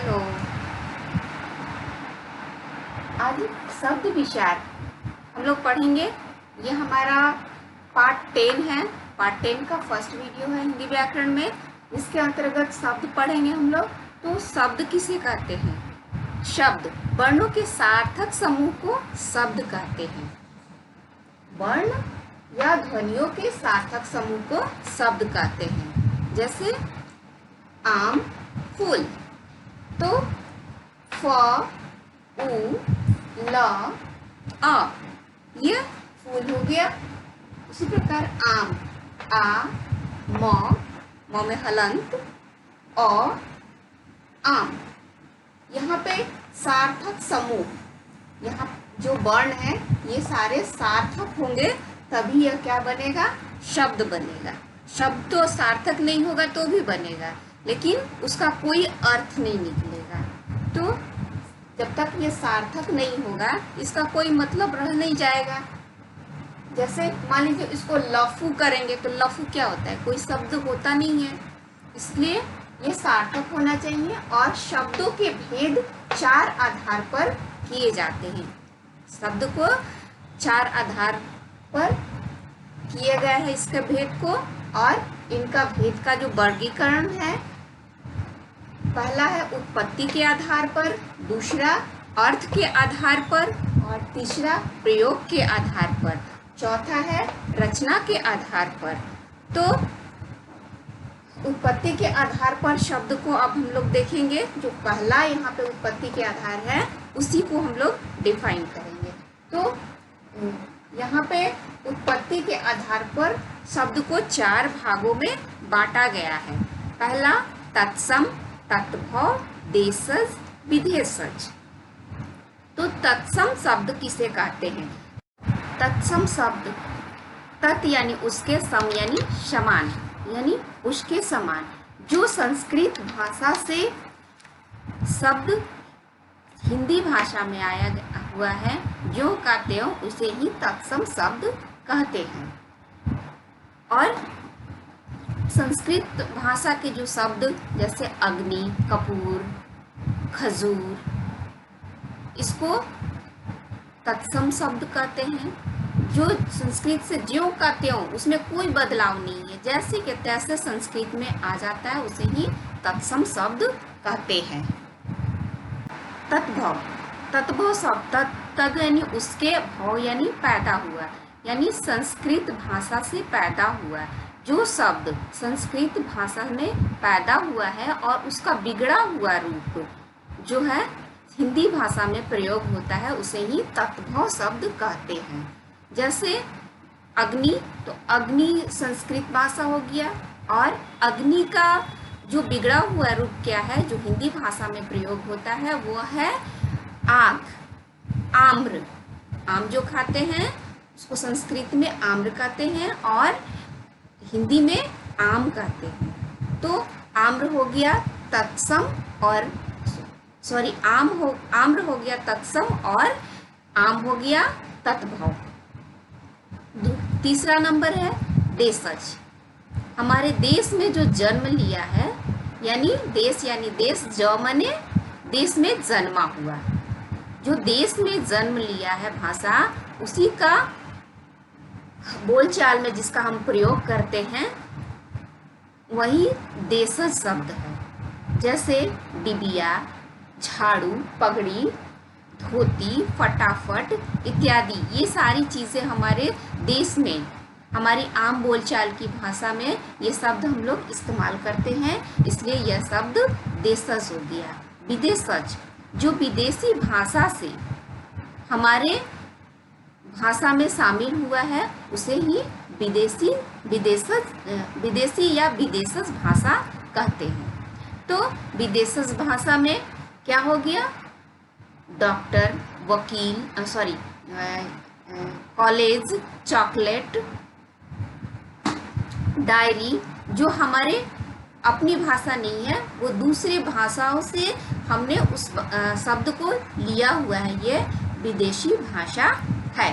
Hello. आज शब्द विचार हम लोग पढ़ेंगे। ये हमारा पार्ट 10 है। पार्ट 10 का फर्स्ट वीडियो है हिंदी व्याकरण में। इसके अंतर्गत शब्द पढ़ेंगे हम लोग। तो शब्द किसे कहते हैं? शब्द वर्णों के सार्थक समूह को शब्द कहते हैं। वर्ण या ध्वनियों के सार्थक समूह को शब्द कहते हैं। जैसे आम, फूल। तो फ, उ, ल, अ ये फूल हो गया। उसी प्रकार आम, आ, म में हलंत, अ, आम। यहाँ पे सार्थक समूह, यहाँ जो वर्ण है ये सारे सार्थक होंगे तभी यह क्या बनेगा? शब्द बनेगा। शब्द तो सार्थक नहीं होगा तो भी बनेगा, लेकिन उसका कोई अर्थ नहीं निकलेगा। तो जब तक ये सार्थक नहीं होगा इसका कोई मतलब रह नहीं जाएगा। जैसे मान लीजिए इसको लफू करेंगे तो लफू क्या होता है? कोई शब्द होता नहीं है। इसलिए ये सार्थक होना चाहिए। और शब्दों के भेद 4 आधार पर किए जाते हैं। शब्द को 4 आधार पर किया गया है इसके भेद को। और इनका भेद का जो वर्गीकरण है, पहला है उत्पत्ति के आधार पर, दूसरा अर्थ के आधार पर, और तीसरा प्रयोग के आधार पर, चौथा है रचना के आधार पर। तो उत्पत्ति के आधार पर शब्द को अब हम लोग देखेंगे। जो पहला यहाँ पे उत्पत्ति के आधार है उसी को हम लोग डिफाइन करेंगे। तो यहाँ पे उत्पत्ति के आधार पर शब्द को 4 भागों में बांटा गया है। पहला तत्सम, तत्भव, देशज, विदेशज। तो तत्सम शब्द किसे कहते हैं? तत्सम शब्द, तत् यानी उसके, सम यानी समान, यानी उसके समान। जो संस्कृत भाषा से शब्द हिंदी भाषा में आया हुआ है, जो कहते हो उसे ही तत्सम शब्द कहते हैं। और संस्कृत भाषा के जो शब्द जैसे अग्नि, कपूर, खजूर, इसको तत्सम शब्द कहते हैं। जो संस्कृत से ज्यों का त्यों, उसमें कोई बदलाव नहीं है, जैसे कि तैसे संस्कृत में आ जाता है उसे ही तत्सम शब्द कहते हैं। तत्भव, तत्भव शब्द, तद यानी उसके, भव यानी पैदा हुआ, यानी संस्कृत भाषा से पैदा हुआ। जो शब्द संस्कृत भाषा में पैदा हुआ है और उसका बिगड़ा हुआ रूप जो है हिंदी भाषा में प्रयोग होता है उसे ही तत्भव शब्द कहते हैं। जैसे अग्नि, तो अग्नि संस्कृत भाषा हो गया। और अग्नि का जो बिगड़ा हुआ रूप क्या है जो हिंदी भाषा में प्रयोग होता है वो है आग, आम्र। आम जो खाते हैं उसको संस्कृत में आम्र कहते हैं और हिंदी में आम कहते हैं। तो आम्र हो गया तत्सम और आम्र हो गया तत्सम और आम हो गया तत्भव। तीसरा नंबर है देशज। हमारे देश में जो जन्म लिया है, यानी देश यानी देश, ज माने देश में जन्मा हुआ। जो देश में जन्म लिया है भाषा, उसी का बोलचाल में जिसका हम प्रयोग करते हैं वही देशज शब्द है। जैसे डिबिया, झाड़ू, पगड़ी, धोती, फटाफट इत्यादि, ये सारी चीज़ें हमारे देश में, हमारी आम बोलचाल की भाषा में ये शब्द हम लोग इस्तेमाल करते हैं, इसलिए यह शब्द देशज हो गया। विदेशज, जो विदेशी भाषा से हमारे भाषा में शामिल हुआ है उसे ही विदेशी या विदेशज भाषा कहते हैं। तो विदेशज भाषा में क्या हो गया? डॉक्टर, वकील, कॉलेज, चॉकलेट, डायरी, जो हमारे अपनी भाषा नहीं है वो दूसरे भाषाओं से हमने उस शब्द को लिया हुआ है, ये विदेशी भाषा है।